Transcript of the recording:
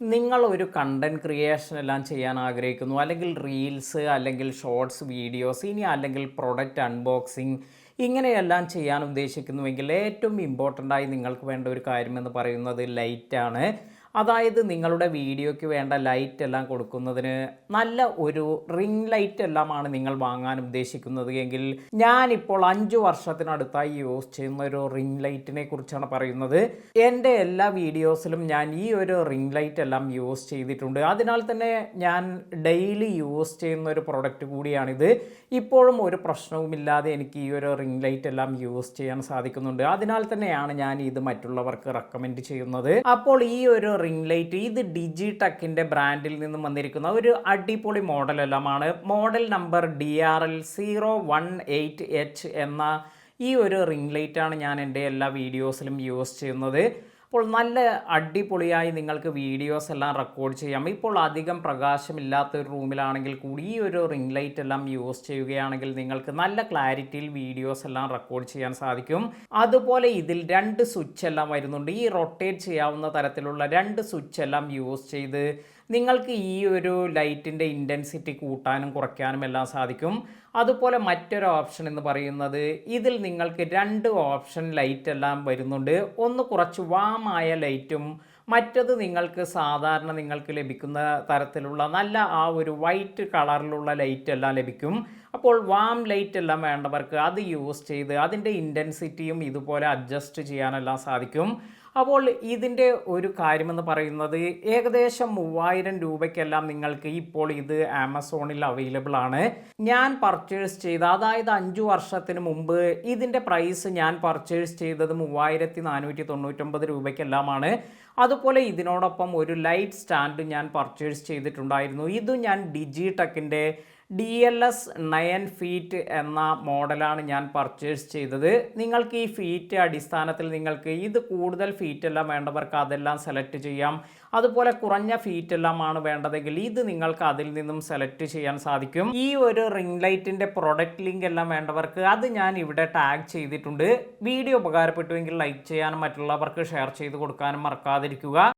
നിങ്ങൾ ഒരു content creation എല്ലാം ചെയ്യാൻ ആഗ്രഹിക്കുന്നു, അല്ലെങ്കിൽ റീൽസ്, അല്ലെങ്കിൽ ഷോർട്സ് വീഡിയോസ്, ഇനി അല്ലെങ്കിൽ പ്രൊഡക്റ്റ് അൺബോക്സിങ്, ഇങ്ങനെയെല്ലാം ചെയ്യാൻ ഉദ്ദേശിക്കുന്നുവെങ്കിൽ ഏറ്റവും ഇമ്പോർട്ടൻ്റ് ആയി നിങ്ങൾക്ക് വേണ്ട ഒരു കാര്യമെന്ന് പറയുന്നത് ലൈറ്റാണ്. അതായത് നിങ്ങളുടെ വീഡിയോയ്ക്ക് വേണ്ട ലൈറ്റ് എല്ലാം കൊടുക്കുന്നതിന് നല്ല ഒരു റിംഗ് ലൈറ്റ് എല്ലാമാണ് നിങ്ങൾ വാങ്ങാൻ ഉദ്ദേശിക്കുന്നത് എങ്കിൽ ഞാനിപ്പോൾ 5 വർഷത്തിനടുത്തായി യൂസ് ചെയ്യുന്ന ഒരു റിംഗ് ലൈറ്റിനെ കുറിച്ചാണ് പറയുന്നത്. എൻ്റെ എല്ലാ വീഡിയോസിലും ഞാൻ ഈ ഒരു റിംഗ് ലൈറ്റ് എല്ലാം യൂസ് ചെയ്തിട്ടുണ്ട്. അതിനാൽ തന്നെ ഞാൻ ഡെയിലി യൂസ് ചെയ്യുന്ന ഒരു പ്രൊഡക്റ്റ് കൂടിയാണിത്. ഇപ്പോഴും ഒരു പ്രശ്നവുമില്ലാതെ എനിക്ക് ഈ ഒരു റിംഗ് ലൈറ്റ് എല്ലാം യൂസ് ചെയ്യാൻ സാധിക്കുന്നുണ്ട്. അതിനാൽ തന്നെയാണ് ഞാൻ ഇത് മറ്റുള്ളവർക്ക് റെക്കമെൻഡ് ചെയ്യുന്നത്. അപ്പോൾ ഈ ഒരു റിംഗ് ലൈറ്റ് ഇത് ഡിജിടെക്കിൻ്റെ ബ്രാൻഡിൽ നിന്നും വന്നിരിക്കുന്ന ഒരു അടിപൊളി മോഡൽ എല്ലാമാണ്. മോഡൽ നമ്പർ DRL018H എന്ന ഈ ഒരു റിംഗ് ലൈറ്റാണ് ഞാൻ എൻ്റെ എല്ലാ വീഡിയോസിലും യൂസ് ചെയ്യുന്നത്. അപ്പോൾ നല്ല അടിപൊളിയായി നിങ്ങൾക്ക് വീഡിയോസ് എല്ലാം റെക്കോർഡ് ചെയ്യാം. ഇപ്പോൾ അധികം പ്രകാശമില്ലാത്ത ഒരു റൂമിലാണെങ്കിൽ കൂടി ഈ ഒരു റിംഗ് ലൈറ്റ് എല്ലാം യൂസ് ചെയ്യുകയാണെങ്കിൽ നിങ്ങൾക്ക് നല്ല ക്ലാരിറ്റിയിൽ വീഡിയോസ് എല്ലാം റെക്കോർഡ് ചെയ്യാൻ സാധിക്കും. അതുപോലെ ഇതിൽ 2 സ്വിച്ച് എല്ലാം വരുന്നുണ്ട്. ഈ റൊട്ടേറ്റ് ചെയ്യാവുന്ന തരത്തിലുള്ള 2 സ്വിച്ച് എല്ലാം യൂസ് ചെയ്ത് നിങ്ങൾക്ക് ഈ ഒരു ലൈറ്റിൻ്റെ ഇൻറ്റൻസിറ്റി കൂട്ടാനും കുറയ്ക്കാനും എല്ലാം സാധിക്കും. അതുപോലെ മറ്റൊരു ഓപ്ഷൻ എന്ന് പറയുന്നത് ഇതിൽ നിങ്ങൾക്ക് 2 ഓപ്ഷൻ ലൈറ്റ് എല്ലാം വരുന്നുണ്ട്. ഒന്ന് കുറച്ച് വാമായ ലൈറ്റും മറ്റത് നിങ്ങൾക്ക് സാധാരണ നിങ്ങൾക്ക് ലഭിക്കുന്ന തരത്തിലുള്ള നല്ല ആ ഒരു വൈറ്റ് കളറിലുള്ള ലൈറ്റ് എല്ലാം ലഭിക്കും. അപ്പോൾ വാം ലൈറ്റ് എല്ലാം വേണ്ടവർക്ക് അത് യൂസ് ചെയ്ത് അതിൻ്റെ ഇൻറ്റൻസിറ്റിയും ഇതുപോലെ അഡ്ജസ്റ്റ് ചെയ്യാനെല്ലാം സാധിക്കും. അപ്പോൾ ഇതിൻ്റെ ഒരു കാര്യമെന്ന് പറയുന്നത് ഏകദേശം 3000 രൂപയ്ക്കെല്ലാം നിങ്ങൾക്ക് ഇപ്പോൾ ഇത് ആമസോണിൽ അവൈലബിൾ ആണ്. ഞാൻ പർച്ചേസ് ചെയ്ത, അതായത് 5 വർഷത്തിന് മുമ്പ് ഇതിൻ്റെ പ്രൈസ് ഞാൻ പർച്ചേസ് ചെയ്തത് 3499 രൂപയ്ക്കെല്ലാമാണ്. അതുപോലെ ഇതിനോടൊപ്പം ഒരു ലൈറ്റ് സ്റ്റാൻഡ് ഞാൻ പർച്ചേസ് ചെയ്തിട്ടുണ്ടായിരുന്നു. ഇത് ഞാൻ ഡിജിടെക്കിൻ്റെ DLS 9 ഫീറ്റ് എന്ന മോഡലാണ് ഞാൻ പർച്ചേസ് ചെയ്തത്. നിങ്ങൾക്ക് ഈ ഫീറ്റ് അടിസ്ഥാനത്തിൽ നിങ്ങൾക്ക് ഇത് കൂടുതൽ ഫീറ്റ് എല്ലാം വേണ്ടവർക്ക് അതെല്ലാം സെലക്ട് ചെയ്യാം. അതുപോലെ കുറഞ്ഞ ഫീറ്റ് എല്ലാമാണ് വേണ്ടതെങ്കിൽ ഇത് നിങ്ങൾക്ക് അതിൽ നിന്നും സെലക്ട് ചെയ്യാൻ സാധിക്കും. ഈ ഒരു റിംഗ് ലൈറ്റിൻ്റെ പ്രൊഡക്റ്റ് ലിങ്ക് എല്ലാം വേണ്ടവർക്ക് അത് ഞാൻ ഇവിടെ ടാഗ് ചെയ്തിട്ടുണ്ട്. വീഡിയോ ഉപകാരപ്പെട്ടുവെങ്കിൽ ലൈക്ക് ചെയ്യാനും മറ്റുള്ളവർക്ക് ഷെയർ ചെയ്ത് കൊടുക്കാനും മറക്കാതിരിക്കുക.